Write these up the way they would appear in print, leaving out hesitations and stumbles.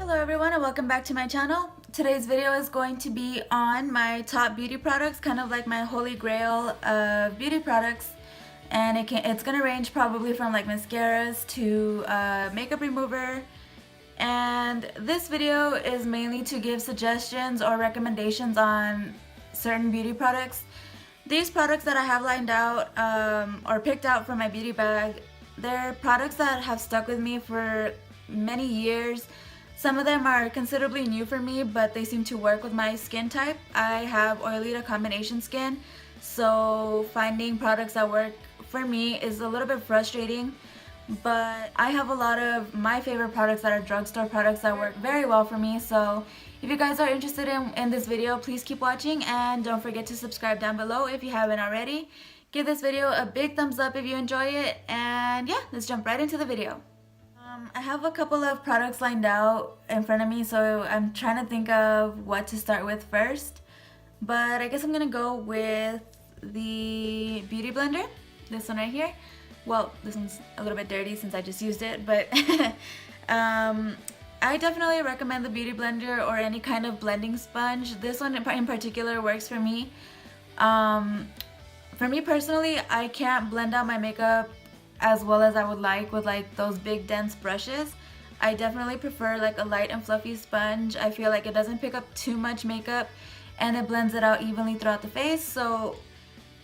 Hello everyone and welcome back to my channel. Today's video is going to be on my top beauty products, kind of like my holy grail of beauty products, and it's gonna range probably from like mascaras to makeup remover. And this video is mainly to give suggestions or recommendations on certain beauty products. These products that I have lined out or picked out from my beauty bag, they're products that have stuck with me for many years. Some of them are considerably new for me, but they seem to work with my skin type. I have oily to combination skin, so finding products that work for me is a little bit frustrating. But I have a lot of my favorite products that are drugstore products that work very well for me. So if you guys are interested in this video, please keep watching and don't forget to subscribe down below if you haven't already. Give this video a big thumbs up if you enjoy it, and yeah, let's jump right into the video. I have a couple of products lined out in front of me, so I'm trying to think of what to start with first. But I guess I'm gonna go with the Beauty Blender, this one right here. Well, this one's a little bit dirty since I just used it, but I definitely recommend the Beauty Blender or any kind of blending sponge. This one in particular works for me. For me personally, I can't blend out my makeup as well as I would like with like those big dense brushes. I definitely prefer like a light and fluffy sponge. I feel like it doesn't pick up too much makeup and it blends it out evenly throughout the face. So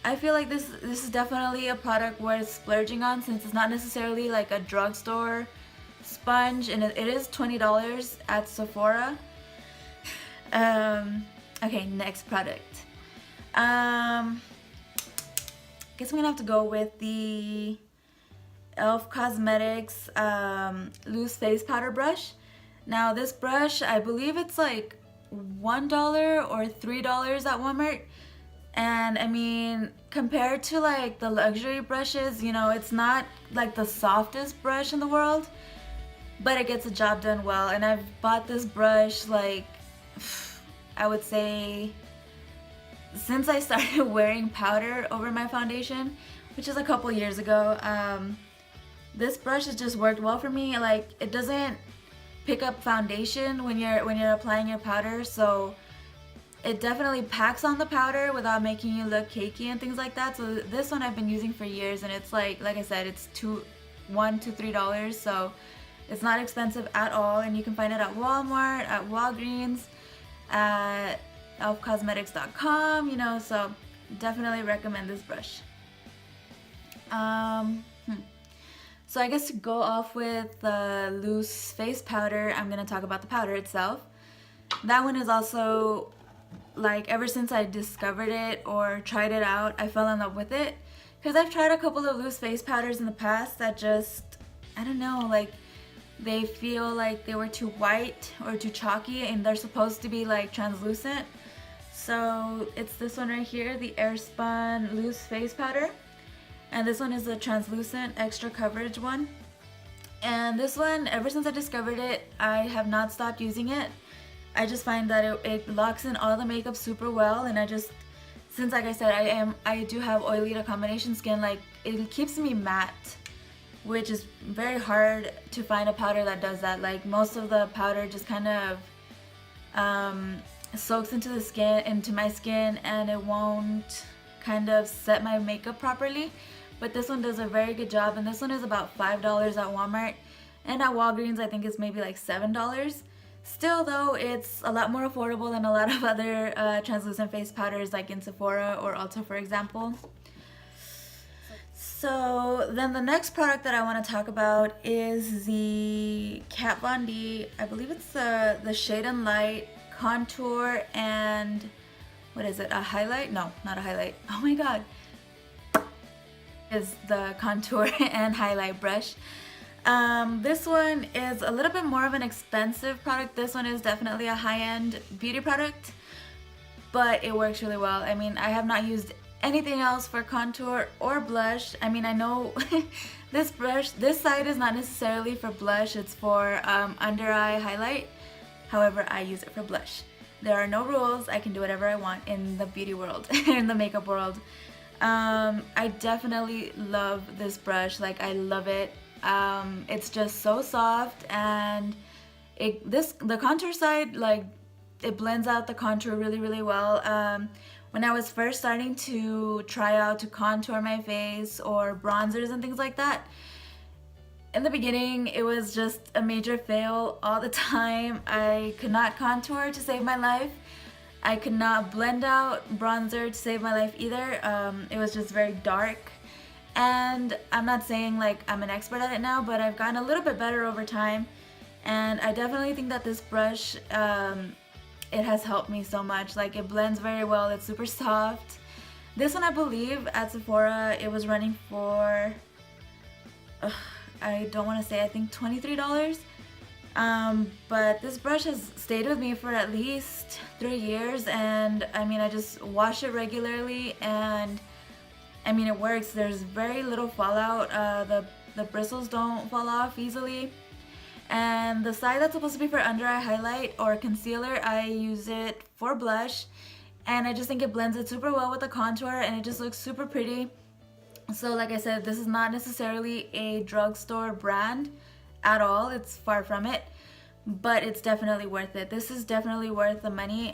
I feel like this is definitely a product worth splurging on, since it's not necessarily like a drugstore sponge, and it is $20 at Sephora. Okay, next product. Guess I'm gonna have to go with the E.L.F. Cosmetics loose face powder brush. Now this brush, I believe it's like $1 or $3 at Walmart. And I mean, compared to like the luxury brushes, you know, it's not like the softest brush in the world, but it gets the job done well. And I've bought this brush like, I would say, since I started wearing powder over my foundation, which is a couple years ago. This brush has just worked well for me. Like, it doesn't pick up foundation when you're applying your powder, so it definitely packs on the powder without making you look cakey and things like that. So this one I've been using for years, and it's like I said, it's $1 to $3, so it's not expensive at all, and you can find it at Walmart, at Walgreens, at elfcosmetics.com, you know, so definitely recommend this brush. So I guess to go off with the loose face powder, I'm going to talk about the powder itself. That one is also, like, ever since I discovered it or tried it out, I fell in love with it. Because I've tried a couple of loose face powders in the past that just, I don't know, like, they feel like they were too white or too chalky, and they're supposed to be like translucent. So it's this one right here, the Airspun loose face powder. And this one is the translucent extra coverage one. And this one, ever since I discovered it, I have not stopped using it. I just find that it locks in all the makeup super well, and since like I said, I do have oily to combination skin, like it keeps me matte, which is very hard to find a powder that does that. Like, most of the powder just kind of soaks into my skin, and it won't kind of set my makeup properly. But this one does a very good job, and this one is about $5 at Walmart, and at Walgreens I think it's maybe like $7. Still though, it's a lot more affordable than a lot of other translucent face powders like in Sephora or Ulta, for example. So then the next product that I want to talk about is the Kat Von D, I believe it's the Shade and Light contour and, what is it, a highlight? No, not a highlight. Oh my god. Is the contour and highlight brush. This one is a little bit more of an expensive product. This one is definitely a high-end beauty product, but it works really well. I mean, I have not used anything else for contour or blush. I mean, I know this brush, this side is not necessarily for blush, it's for under eye highlight. However, I use it for blush. There are no rules. I can do whatever I want in the beauty world, in the makeup world. I definitely love this brush. Like, I love it. It's just so soft, and the contour side, like, it blends out the contour really well. When I was first starting to try out to contour my face or bronzers and things like that, in the beginning it was just a major fail all the time. I could not contour to save my life. I could not blend out bronzer to save my life either. It was just very dark. And I'm not saying like I'm an expert at it now, but I've gotten a little bit better over time. And I definitely think that this brush, it has helped me so much. Like, it blends very well, it's super soft. This one, I believe at Sephora it was running for, I don't want to say, I think $23. But this brush has stayed with me for at least 3 years, and I mean, I just wash it regularly, and I mean, it works. There's very little fallout. The bristles don't fall off easily. And the side that's supposed to be for under eye highlight or concealer, I use it for blush, and I just think it blends it super well with the contour, and it just looks super pretty. So like I said, this is not necessarily a drugstore brand at all. It's far from it, but it's definitely worth it. This is definitely worth the money.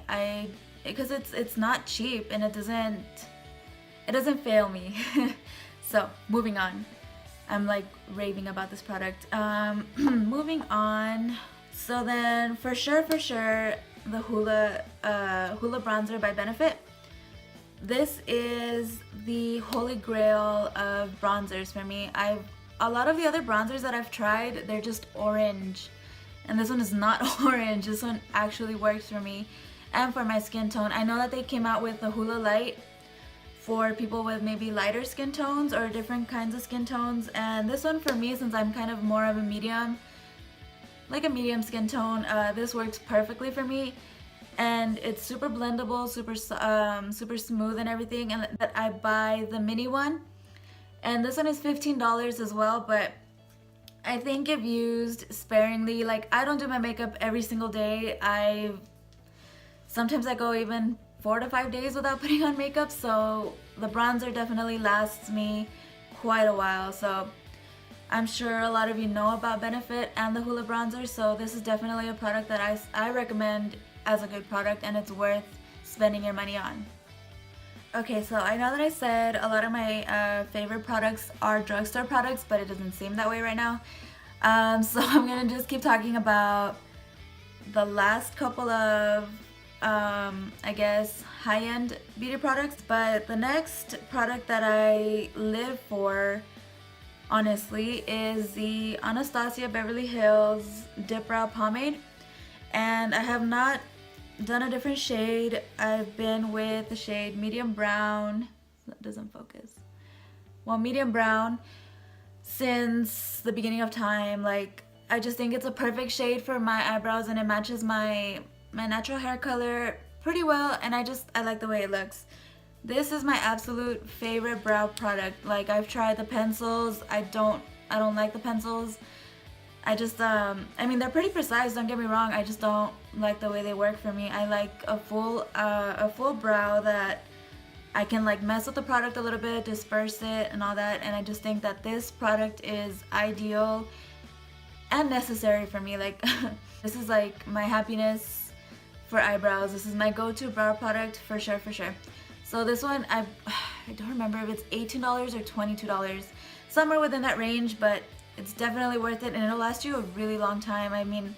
Because it's not cheap, and it doesn't fail me. So moving on. I'm like raving about this product. Moving on. So then for sure the Hoola bronzer by Benefit. This is the holy grail of bronzers for me. A lot of the other bronzers that I've tried, they're just orange, and this one is not orange. This one actually works for me and for my skin tone. I know that they came out with the Hoola Light for people with maybe lighter skin tones or different kinds of skin tones, and this one for me, since I'm kind of more of a medium, like a medium skin tone, this works perfectly for me, and it's super blendable, super smooth and everything. And that I buy the mini one, and this one is $15 as well, but I think if used sparingly, like, I don't do my makeup every single day. Sometimes I go even 4 to 5 days without putting on makeup, so the bronzer definitely lasts me quite a while. So I'm sure a lot of you know about Benefit and the Hoola bronzer, so this is definitely a product that I recommend as a good product, and it's worth spending your money on. Okay, so I know that I said a lot of my favorite products are drugstore products, but it doesn't seem that way right now. So I'm gonna just keep talking about the last couple of I guess high-end beauty products. But the next product that I live for, honestly, is the Anastasia Beverly Hills Dip Brow Pomade, and I have not done a different shade. I've been with the shade medium brown. That doesn't focus. Well, medium brown since the beginning of time. Like, I just think it's a perfect shade for my eyebrows, and it matches my natural hair color pretty well, and I like the way it looks. This is my absolute favorite brow product. Like, I've tried the pencils. I don't like the pencils. I just I mean, they're pretty precise, don't get me wrong. I just don't like the way they work for me. I like a full brow that I can like mess with the product a little bit, disperse it and all that, and I just think that this product is ideal and necessary for me. Like, this is like my happiness for eyebrows. This is my go-to brow product for sure. So this one, I don't remember if it's $18 or $22, somewhere within that range, but it's definitely worth it, and it'll last you a really long time. I mean,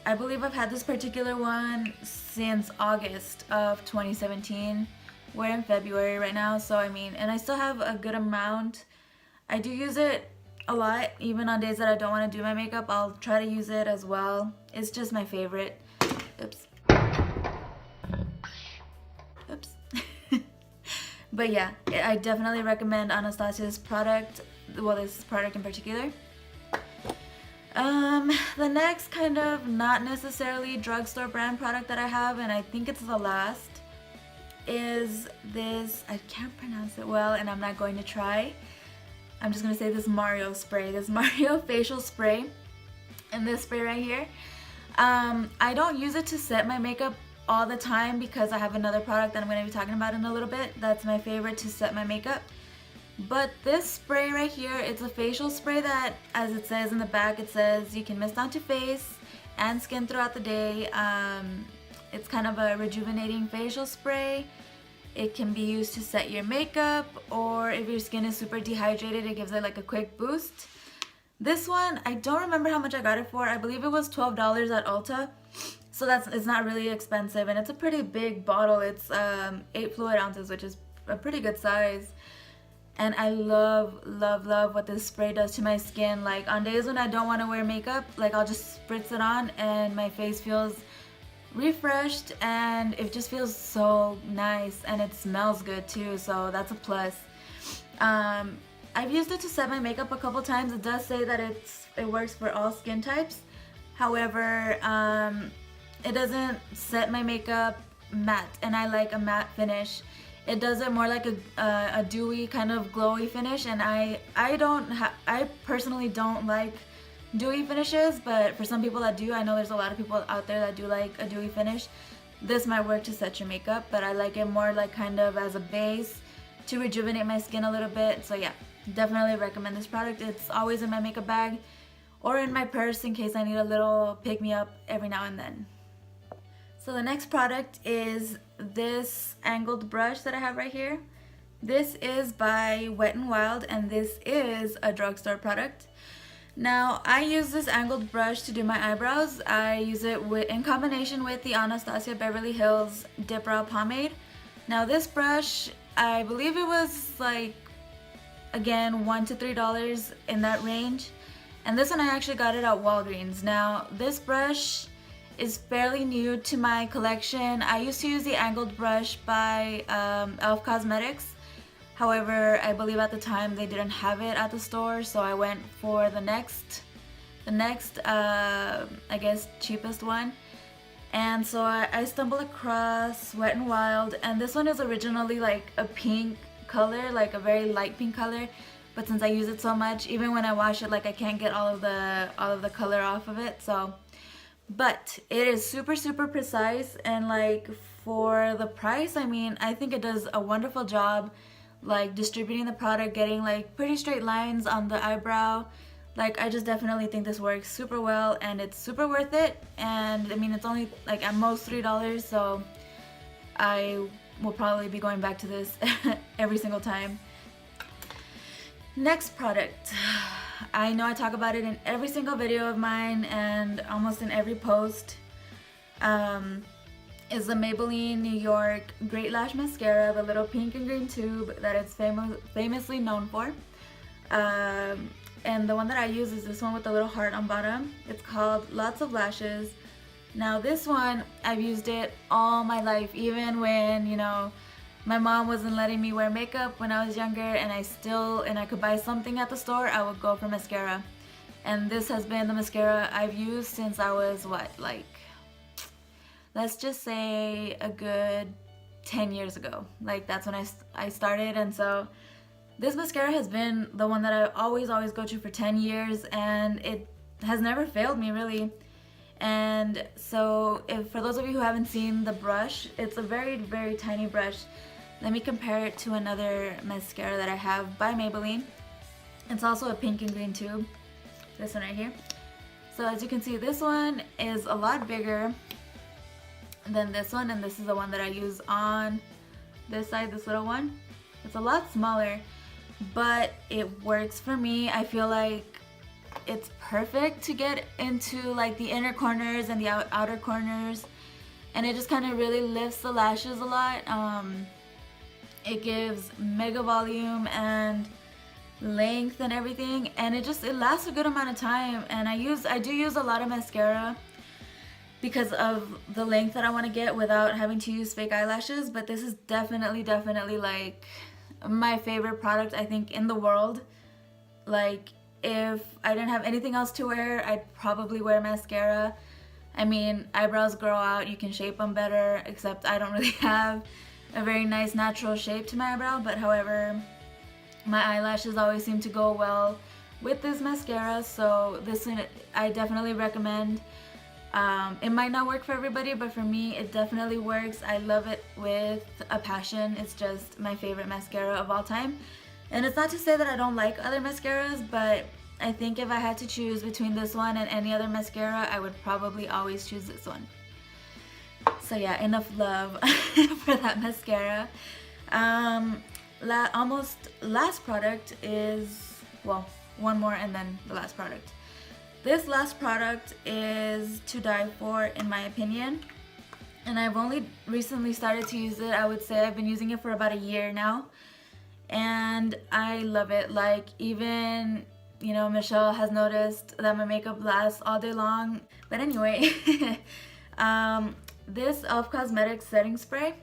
I believe I've had this particular one since August of 2017. We're in February right now, so I mean, and I still have a good amount. I do use it a lot, even on days that I don't want to do my makeup. I'll try to use it as well. It's just my favorite. Oops. But yeah, I definitely recommend Anastasia's product, well, this product in particular. The next kind of not necessarily drugstore brand product that I have, and I think it's the last, is this, I can't pronounce it well, and I'm not going to try. I'm just gonna say this Mario spray, this Mario facial spray, and this spray right here. I don't use it to set my makeup all the time because I have another product that I'm going to be talking about in a little bit that's my favorite to set my makeup. But this spray right here, it's a facial spray that, as it says in the back, it says you can mist onto face and skin throughout the day. It's kind of a rejuvenating facial spray. It can be used to set your makeup, or if your skin is super dehydrated, it gives it like a quick boost. This one, I don't remember how much I got it for. I believe it was $12 at Ulta. So it's not really expensive, and it's a pretty big bottle. It's 8 fluid ounces, which is a pretty good size. And I love what this spray does to my skin. Like on days when I don't want to wear makeup, like I'll just spritz it on and my face feels refreshed, and it just feels so nice, and it smells good too, so that's a plus. I've used it to set my makeup a couple times. It does say that it works for all skin types. However, it doesn't set my makeup matte, and I like a matte finish. It does it more like a dewy kind of glowy finish, and I personally don't like dewy finishes, but for some people that do, I know there's a lot of people out there that do like a dewy finish. This might work to set your makeup, but I like it more like kind of as a base to rejuvenate my skin a little bit. So yeah, definitely recommend this product. It's always in my makeup bag or in my purse in case I need a little pick-me-up every now and then. So the next product is this angled brush that I have right here. This is by Wet n Wild, and this is a drugstore product. Now, I use this angled brush to do my eyebrows. I use it in combination with the Anastasia Beverly Hills Dip Brow Pomade. Now, this brush, I believe it was like, again, $1 to $3 in that range. And this one I actually got it at Walgreens. Now, this brush is fairly new to my collection. I used to use the angled brush by E.L.F. Cosmetics. However, I believe at the time they didn't have it at the store, so I went for the next I guess cheapest one. And so I stumbled across Wet n Wild, and this one is originally like a pink color, like a very light pink color, but since I use it so much, even when I wash it, like I can't get all of the color off of it. So, but it is super precise, and like for the price, I mean, I think it does a wonderful job like distributing the product, getting like pretty straight lines on the eyebrow. Like I just definitely think this works super well, and it's super worth it. And I mean, it's only like at most $3, so I will probably be going back to this every single time. Next product, I know I talk about it in every single video of mine and almost in every post, is the Maybelline New York Great Lash Mascara, the little pink and green tube that it's famously known for. And the one that I use is this one with the little heart on bottom. It's called Lots of Lashes. Now this one, I've used it all my life, even when, you know, my mom wasn't letting me wear makeup when I was younger, and I could buy something at the store, I would go for mascara. And this has been the mascara I've used since I was, what, like, let's just say a good 10 years ago. Like that's when I started, and so this mascara has been the one that I always go to for 10 years, and it has never failed me really. And so for those of you who haven't seen the brush, it's a very tiny brush. Let me compare it to another mascara that I have by Maybelline. It's also a pink and green tube, this one right here. So as you can see, this one is a lot bigger than this one, and this is the one that I use on this side, this little one. It's a lot smaller, but it works for me. I feel like it's perfect to get into like the inner corners and the outer corners, and it just kind of really lifts the lashes a lot. It gives mega volume and length and everything, and it lasts a good amount of time. And I do use a lot of mascara because of the length that I want to get without having to use fake eyelashes. But this is definitely like my favorite product, I think, in the world. Like if I didn't have anything else to wear, I'd probably wear mascara. I mean, eyebrows grow out, you can shape them better, except I don't really have a very nice natural shape to my eyebrow. But however, my eyelashes always seem to go well with this mascara, so this one I definitely recommend. It might not work for everybody, but for me it definitely works. I love it with a passion. It's just my favorite mascara of all time. And it's not to say that I don't like other mascaras, but I think if I had to choose between this one and any other mascara, I would probably always choose this one. So yeah, enough love for that mascara. Last product is, well, one more and then the last product. This last product is to die for, in my opinion, and I've only recently started to use it. I would say I've been using it for about a year now, and I love it. Like, even, you know, Michelle has noticed that my makeup lasts all day long. But anyway, this E.L.F. Cosmetics setting spray,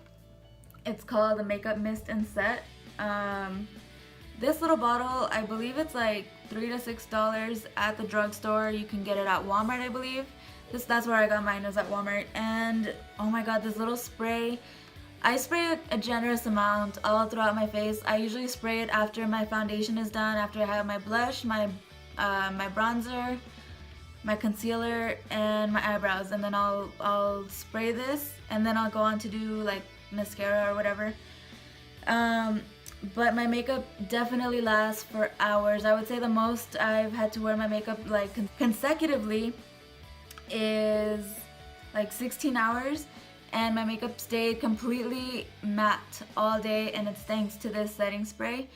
it's called the Makeup Mist and Set. This little bottle, I believe it's like $3 to $6 at the drugstore. You can get it at Walmart, I believe. That's where I got mine, was at Walmart. And oh my god, this little spray, I spray a generous amount all throughout my face. I usually spray it after my foundation is done, after I have my blush, my bronzer, my concealer, and my eyebrows, and then I'll spray this, and then I'll go on to do like mascara or whatever. But my makeup definitely lasts for hours. I would say the most I've had to wear my makeup like consecutively is like 16 hours, and my makeup stayed completely matte all day, and it's thanks to this setting spray.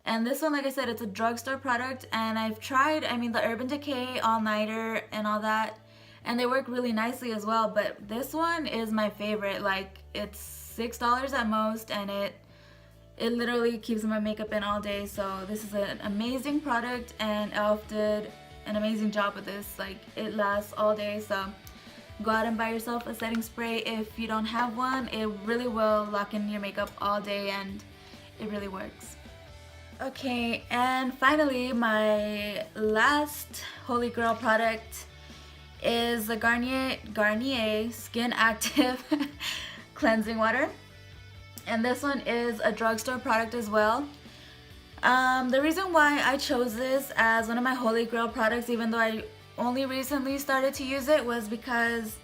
And this one, like I said, it's a drugstore product, and I've tried, I mean, the Urban Decay all-nighter and all that, and they work really nicely as well, but this one is my favorite. Like, it's $6 at most, and it literally keeps my makeup in all day. So this is an amazing product, and E.L.F. did an amazing job with this. Like, it lasts all day, so go out and buy yourself a setting spray if you don't have one. It really will lock in your makeup all day, and it really works. Okay, and finally, my last holy grail product is the Garnier Skin Active Cleansing Water. And this one is a drugstore product as well. The reason why I chose this as one of my holy grail products, even though I only recently started to use it, was because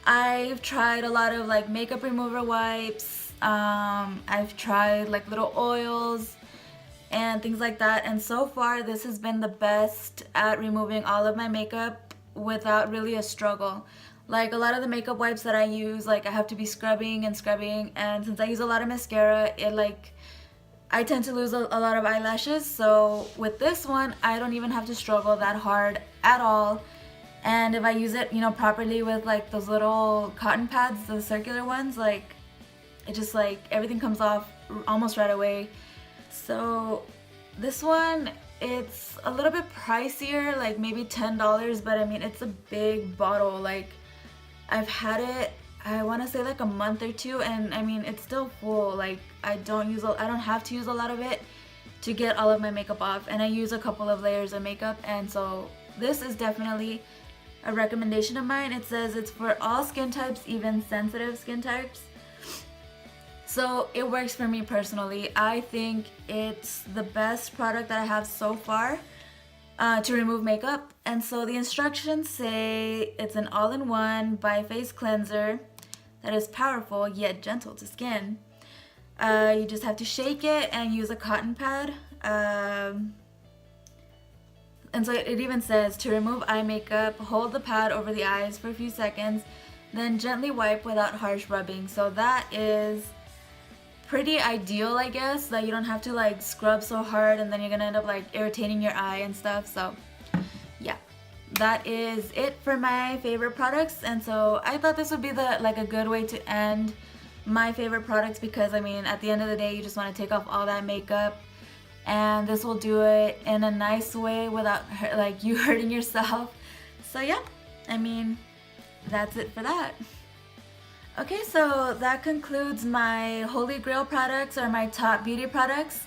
I've tried a lot of like makeup remover wipes. I've tried like little oils and things like that, and so far this has been the best at removing all of my makeup without really a struggle. Like, a lot of the makeup wipes that I use, like, I have to be scrubbing, and since I use a lot of mascara, I tend to lose a lot of eyelashes. So with this one, I don't even have to struggle that hard at all. And if I use it, you know, properly with like those little cotton pads, the circular ones, like, it just, like, everything comes off almost right away. So this one, it's a little bit pricier, like maybe $10, but I mean, it's a big bottle. Like, I've had it, I want to say like a month or two, and I mean, it's still full. Like, I don't have to use a lot of it to get all of my makeup off, and I use a couple of layers of makeup. And so this is definitely a recommendation of mine. It says it's for all skin types, even sensitive skin types. So it works for me personally. I think it's the best product that I have so far to remove makeup. And so the instructions say it's an all-in-one bi-phase cleanser that is powerful yet gentle to skin. You just have to shake it and use a cotton pad. And so it even says to remove eye makeup, hold the pad over the eyes for a few seconds, then gently wipe without harsh rubbing. So that is pretty ideal, I guess, that you don't have to like scrub so hard and then you're gonna end up like irritating your eye and stuff. So yeah, that is it for my favorite products. And so I thought this would be a good way to end my favorite products, because I mean, at the end of the day, you just want to take off all that makeup, and this will do it in a nice way without like you hurting yourself. So yeah, I mean, that's it for that. Okay, so that concludes my holy grail products, or my top beauty products.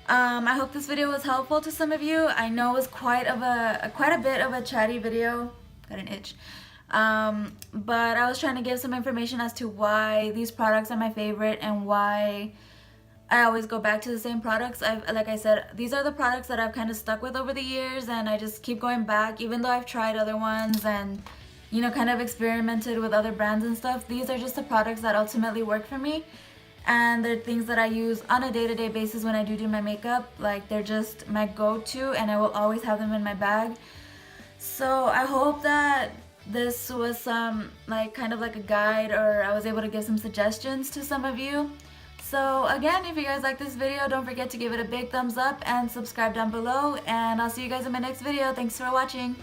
I hope this video was helpful to some of you. I know it was quite a bit of a chatty video. Got an itch. But I was trying to give some information as to why these products are my favorite and why I always go back to the same products. Like I said, these are the products that I've kind of stuck with over the years, and I just keep going back, even though I've tried other ones and, you know, kind of experimented with other brands and stuff. These are just the products that ultimately work for me. and they're things that I use on a day-to-day basis when I do my makeup. Like, they're just my go-to, and I will always have them in my bag. So I hope that this was some like kind of like a guide, or I was able to give some suggestions to some of you. So again, if you guys like this video, don't forget to give it a big thumbs up and subscribe down below, and I'll see you guys in my next video. Thanks for watching.